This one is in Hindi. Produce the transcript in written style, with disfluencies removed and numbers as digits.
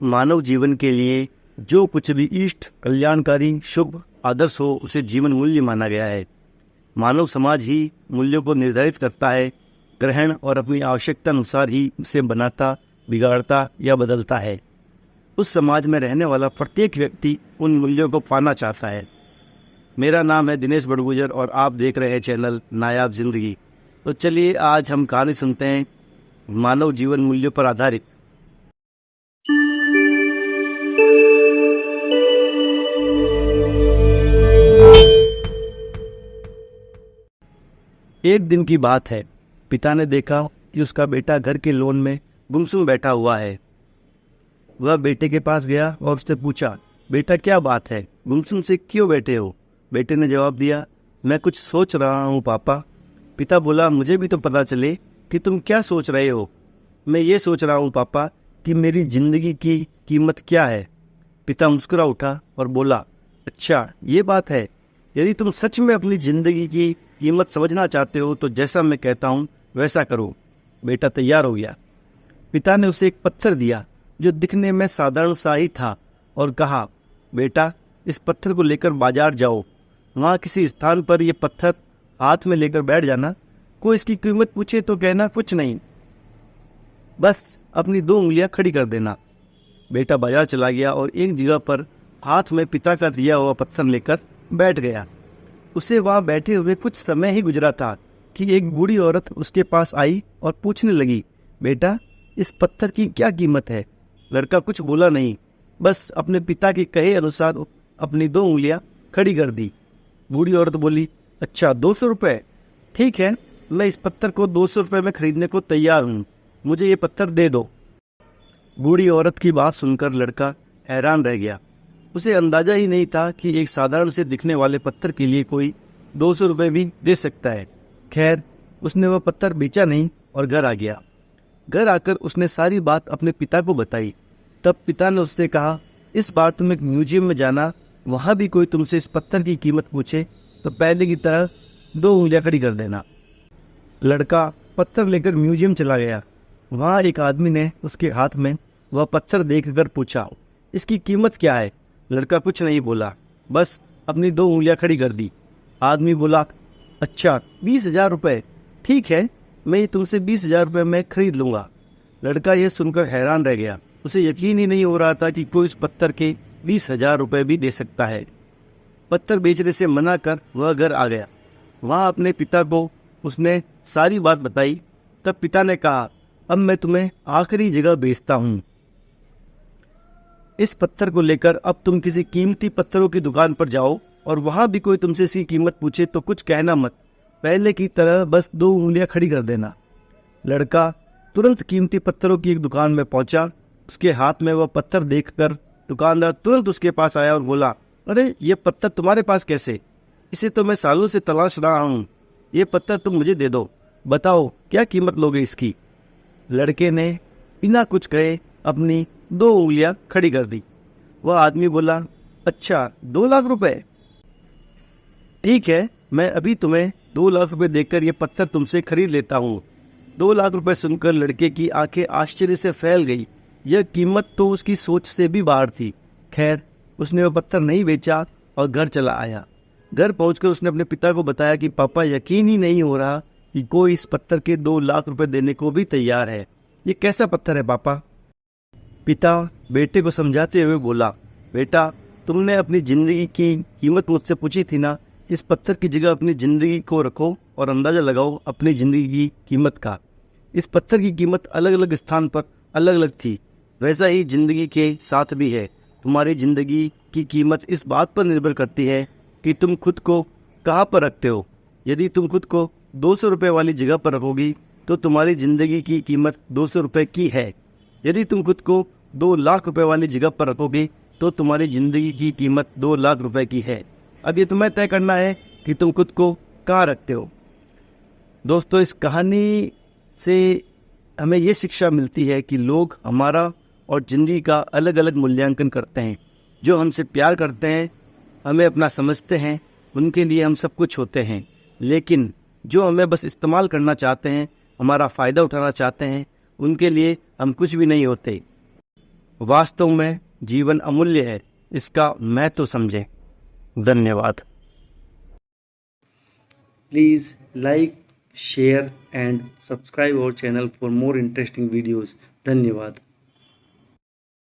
मानव जीवन के लिए जो कुछ भी इष्ट, कल्याणकारी, शुभ, आदर्श हो उसे जीवन मूल्य माना गया है। मानव समाज ही मूल्यों को निर्धारित करता है, ग्रहण और अपनी आवश्यकता अनुसार ही उसे बनाता, बिगाड़ता या बदलता है। उस समाज में रहने वाला प्रत्येक व्यक्ति उन मूल्यों को पाना चाहता है। मेरा नाम है दिनेश बड़गुजर और आप देख रहे हैं चैनल नायाब जिंदगी। तो चलिए आज हम कहानी सुनते हैं मानव जीवन मूल्यों पर आधारित। एक दिन की बात है। पिता ने देखा कि उसका बेटा घर के लॉन में गुमसुम बैठा हुआ है। वह बेटे के पास गया और उससे पूछा, बेटा क्या बात है, गुमसुम से क्यों बैठे हो? बेटे ने जवाब दिया, मैं कुछ सोच रहा हूँ पापा। पिता बोला, मुझे भी तो पता चले कि तुम क्या सोच रहे हो। मैं ये सोच रहा हूँ पापा कि मेरी जिंदगी की कीमत क्या है। पिता मुस्कुरा उठा और बोला, अच्छा ये बात है। यदि तुम सच में अपनी जिंदगी की कीमत समझना चाहते हो तो जैसा मैं कहता हूँ वैसा करो। बेटा तैयार हो गया। पिता ने उसे एक पत्थर दिया जो दिखने में साधारण सा ही था और कहा, बेटा इस पत्थर को लेकर बाजार जाओ। वहाँ किसी स्थान पर यह पत्थर हाथ में लेकर बैठ जाना। कोई इसकी कीमत पूछे तो कहना कुछ नहीं, बस अपनी 2 उंगलियां खड़ी कर देना। बेटा बाजार चला गया और एक जगह पर हाथ में पिता का दिया हुआ पत्थर लेकर बैठ गया। उसे वहाँ बैठे हुए कुछ समय ही गुजरा था कि एक बूढ़ी औरत उसके पास आई और पूछने लगी, बेटा इस पत्थर की क्या कीमत है? लड़का कुछ बोला नहीं, बस अपने पिता के कहे अनुसार अपनी 2 उंगलियां खड़ी कर दी। बूढ़ी औरत बोली, अच्छा 200 रुपये, ठीक है, मैं इस पत्थर को 200 रुपये में खरीदने को तैयार हूँ, मुझे ये पत्थर दे दो। बूढ़ी औरत की बात सुनकर लड़का हैरान रह गया। उसे अंदाजा ही नहीं था कि एक साधारण से दिखने वाले पत्थर के लिए कोई 200 रुपये भी दे सकता है। खैर उसने वह पत्थर बेचा नहीं और घर आ गया। घर आकर उसने सारी बात अपने पिता को बताई। तब पिता ने उससे कहा, इस बार तुम एक म्यूजियम में जाना, वहाँ भी कोई तुमसे इस पत्थर की कीमत पूछे तो पहले की तरह 2 उंगलियां खड़ी कर देना। लड़का पत्थर लेकर म्यूजियम चला गया। वहाँ एक आदमी ने उसके हाथ में वह पत्थर देखकर पूछा, इसकी कीमत क्या है? लड़का कुछ नहीं बोला, बस अपनी 2 उंगलियां खड़ी कर दी। आदमी बोला, अच्छा 20,000 रुपये, ठीक है, मैं ये तुमसे 20,000 रुपये में खरीद लूँगा। लड़का यह सुनकर हैरान रह गया। उसे यकीन ही नहीं हो रहा था कि कोई इस पत्थर के 20,000 रुपये भी दे सकता है। पत्थर बेचने से मना कर वह घर आ गया। वहाँ अपने पिता को उसने सारी बात बताई। तब पिता ने कहा, अब मैं तुम्हें आखिरी जगह बेचता हूँ। इस पत्थर को लेकर अब तुम किसी कीमती पत्थरों की दुकान पर जाओ और वहाँ भी कोई तुमसे इसकी कीमत पूछे तो कुछ कहना मत, पहले की तरह बस 2 उंगलियां खड़ी कर देना। लड़का तुरंत कीमती पत्थरों की एक दुकान में पहुंचा। उसके हाथ में वह पत्थर देखकर दुकानदार तुरंत उसके पास आया और बोला, अरे ये पत्थर तुम्हारे पास कैसे? इसे तो मैं सालों से तलाश रहा हूँ, ये पत्थर तुम मुझे दे दो, बताओ क्या कीमत लोगे इसकी? लड़के ने बिना कुछ कहे अपनी 2 उंगलियां खड़ी कर दी। वह आदमी बोला, अच्छा 2 लाख रुपए, ठीक है, मैं अभी तुम्हें 2 लाख रुपए देकर यह पत्थर तुमसे खरीद लेता हूँ। 2 लाख रुपए सुनकर लड़के की आंखें आश्चर्य से फैल गई। यह कीमत तो उसकी सोच से भी बाहर थी। खैर उसने वह पत्थर नहीं बेचा और घर चला आया। घर पहुंचकर उसने अपने पिता को बताया कि पापा यकीन ही नहीं हो रहा कि कोई इस पत्थर के 2 लाख रुपए देने को भी तैयार है। ये कैसा पत्थर है पापा? पिता बेटे को समझाते हुए बोला, बेटा तुमने अपनी जिंदगी की कीमत मुझसे पूछी थी ना, इस पत्थर की जगह अपनी जिंदगी को रखो और अंदाजा लगाओ अपनी जिंदगी की कीमत का। इस पत्थर की कीमत अलग अलग स्थान पर अलग अलग थी, वैसा ही जिंदगी के साथ भी है। तुम्हारी जिंदगी की कीमत इस बात पर निर्भर करती है कि तुम खुद को कहाँ पर रखते हो। यदि तुम खुद को 200 रुपये वाली जगह पर रखोगी तो तुम्हारी जिंदगी की कीमत 200 रुपये की है। यदि तुम खुद को 2 लाख रुपए वाली जगह पर रखोगे तो तुम्हारी जिंदगी की कीमत 2 लाख रुपए की है। अब ये तुम्हें तय करना है कि तुम खुद को कहाँ रखते हो। दोस्तों इस कहानी से हमें ये शिक्षा मिलती है कि लोग हमारा और ज़िंदगी का अलग अलग मूल्यांकन करते हैं। जो हमसे प्यार करते हैं, हमें अपना समझते हैं, उनके लिए हम सब कुछ होते हैं। लेकिन जो हमें बस इस्तेमाल करना चाहते हैं, हमारा फ़ायदा उठाना चाहते हैं, उनके लिए हम कुछ भी नहीं होते। वास्तव में जीवन अमूल्य है, इसका महत्व समझें। धन्यवाद। Please like, share and subscribe our channel for more interesting videos. धन्यवाद।